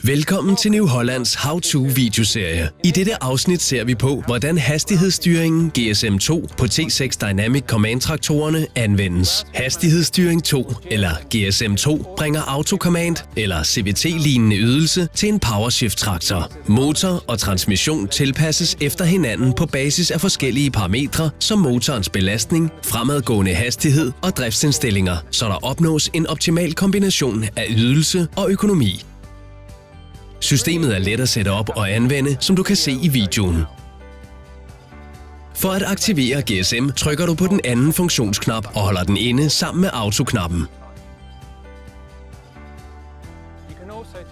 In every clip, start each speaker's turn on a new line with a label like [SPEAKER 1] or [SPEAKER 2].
[SPEAKER 1] Velkommen til New Hollands How-To-videoserie. I dette afsnit ser vi på, hvordan hastighedsstyringen GSM2 på T6 Dynamic Command-traktorerne anvendes. Hastighedsstyring 2, eller GSM2, bringer autocommand eller CVT-lignende ydelse til en PowerShift-traktor. Motor og transmission tilpasses efter hinanden på basis af forskellige parametre som motorens belastning, fremadgående hastighed og driftsindstillinger, så der opnås en optimal kombination af ydelse og økonomi. Systemet er let at sætte op og anvende, som du kan se i videoen. For at aktivere GSM trykker du på den anden funktionsknap og holder den inde sammen med autoknappen.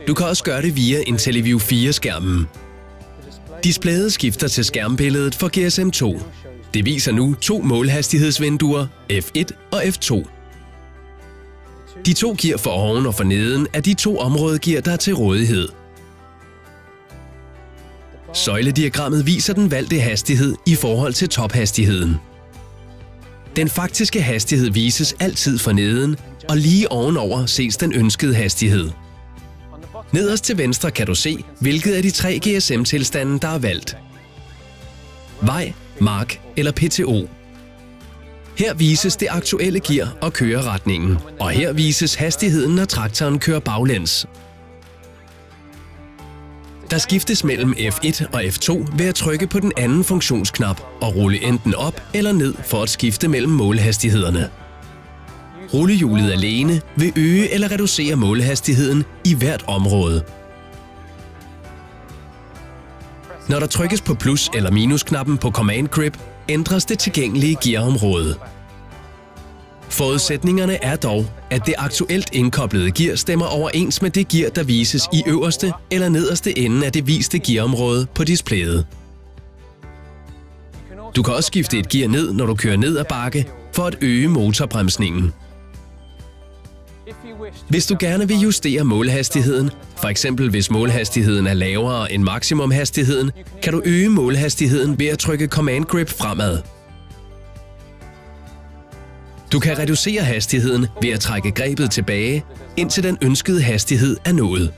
[SPEAKER 1] Du kan også gøre det via IntelliView 4-skærmen. Displayet skifter til skærmbilledet for GSM2. Det viser nu to målhastighedsvinduer, F1 og F2. De to gear for oven og for neden er de to områdegear, der er til rådighed. Søjlediagrammet viser den valgte hastighed i forhold til tophastigheden. Den faktiske hastighed vises altid for neden, og lige ovenover ses den ønskede hastighed. Nederst til venstre kan du se, hvilket af de tre GSM-tilstande, der er valgt. Vej, mark eller PTO. Her vises det aktuelle gear og køreretningen, og her vises hastigheden, når traktoren kører baglæns. Der skiftes mellem F1 og F2 ved at trykke på den anden funktionsknap og rulle enten op eller ned for at skifte mellem målhastighederne. Rullehjulet alene vil øge eller reducere målhastigheden i hvert område. Når der trykkes på plus- eller minusknappen på Command Grip, ændres det tilgængelige gearområde. Forudsætningerne er dog, at det aktuelt indkoblede gear stemmer overens med det gear, der vises i øverste eller nederste ende af det viste gearområde på displayet. Du kan også skifte et gear ned, når du kører ned ad bakke, for at øge motorbremsningen. Hvis du gerne vil justere målhastigheden, f.eks. hvis målhastigheden er lavere end maksimumhastigheden, kan du øge målhastigheden ved at trykke Command Grip fremad. Du kan reducere hastigheden ved at trække grebet tilbage, indtil den ønskede hastighed er nået.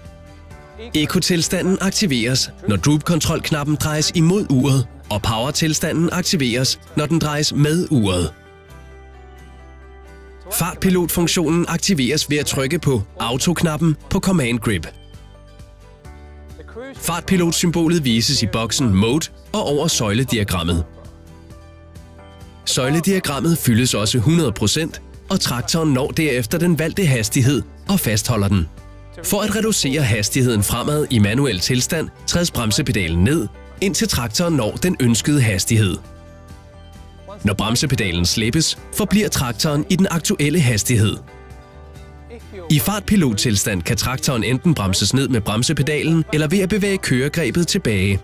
[SPEAKER 1] Eco-tilstanden aktiveres, når Droop-kontrolknappen drejes imod uret, og Power-tilstanden aktiveres, når den drejes med uret. Fartpilot-funktionen aktiveres ved at trykke på Auto-knappen på Command Grip. Fartpilot-symbolet vises i boksen Mode og over søjlediagrammet. Søjlediagrammet fyldes også 100%, og traktoren når derefter den valgte hastighed og fastholder den. For at reducere hastigheden fremad i manuel tilstand, trædes bremsepedalen ned, indtil traktoren når den ønskede hastighed. Når bremsepedalen slippes, forbliver traktoren i den aktuelle hastighed. I fartpilottilstand kan traktoren enten bremses ned med bremsepedalen eller ved at bevæge køregrebet tilbage.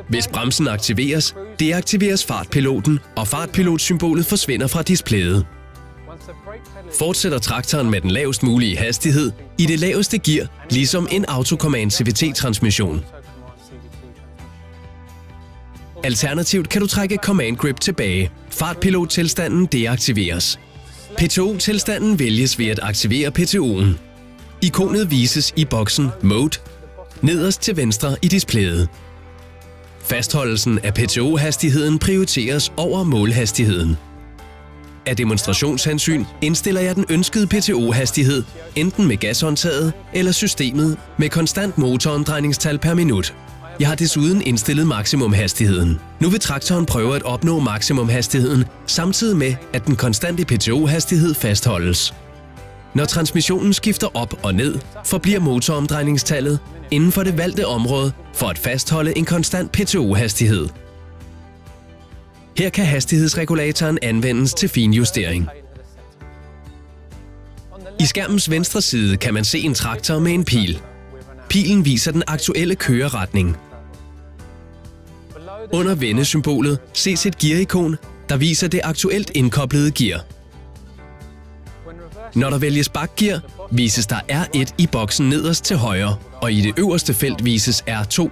[SPEAKER 1] Hvis bremsen aktiveres, deaktiveres fartpiloten, og fartpilotsymbolet forsvinder fra displayet. Fortsætter traktoren med den lavest mulige hastighed i det laveste gear, ligesom en autocommand CVT-transmission. Alternativt kan du trække Command Grip tilbage. Fartpilottilstanden deaktiveres. PTO-tilstanden vælges ved at aktivere PTO'en. Ikonet vises i boksen Mode, nederst til venstre i displayet. Fastholdelsen af PTO-hastigheden prioriteres over målhastigheden. Af demonstrationshensyn indstiller jeg den ønskede PTO-hastighed, enten med gashåndtaget eller systemet med konstant motoromdrejningstal per minut. Jeg har desuden indstillet maksimumhastigheden. Nu vil traktoren prøve at opnå maksimumhastigheden, samtidig med, at den konstante PTO-hastighed fastholdes. Når transmissionen skifter op og ned, forbliver motoromdrejningstallet inden for det valgte område for at fastholde en konstant PTO-hastighed. Her kan hastighedsregulatoren anvendes til finjustering. I skærmens venstre side kan man se en traktor med en pil. Pilen viser den aktuelle køreretning. Under vendesymbolet ses et gear-ikon, der viser det aktuelt indkoblede gear. Når der vælges bakgear, vises der R1 i boksen nederst til højre, og i det øverste felt vises R2.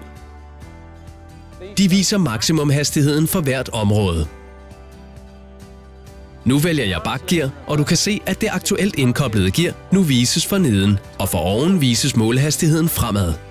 [SPEAKER 1] De viser maksimumhastigheden for hvert område. Nu vælger jeg bakgear, og du kan se, at det aktuelt indkoblede gear nu vises for neden, og for oven vises målhastigheden fremad.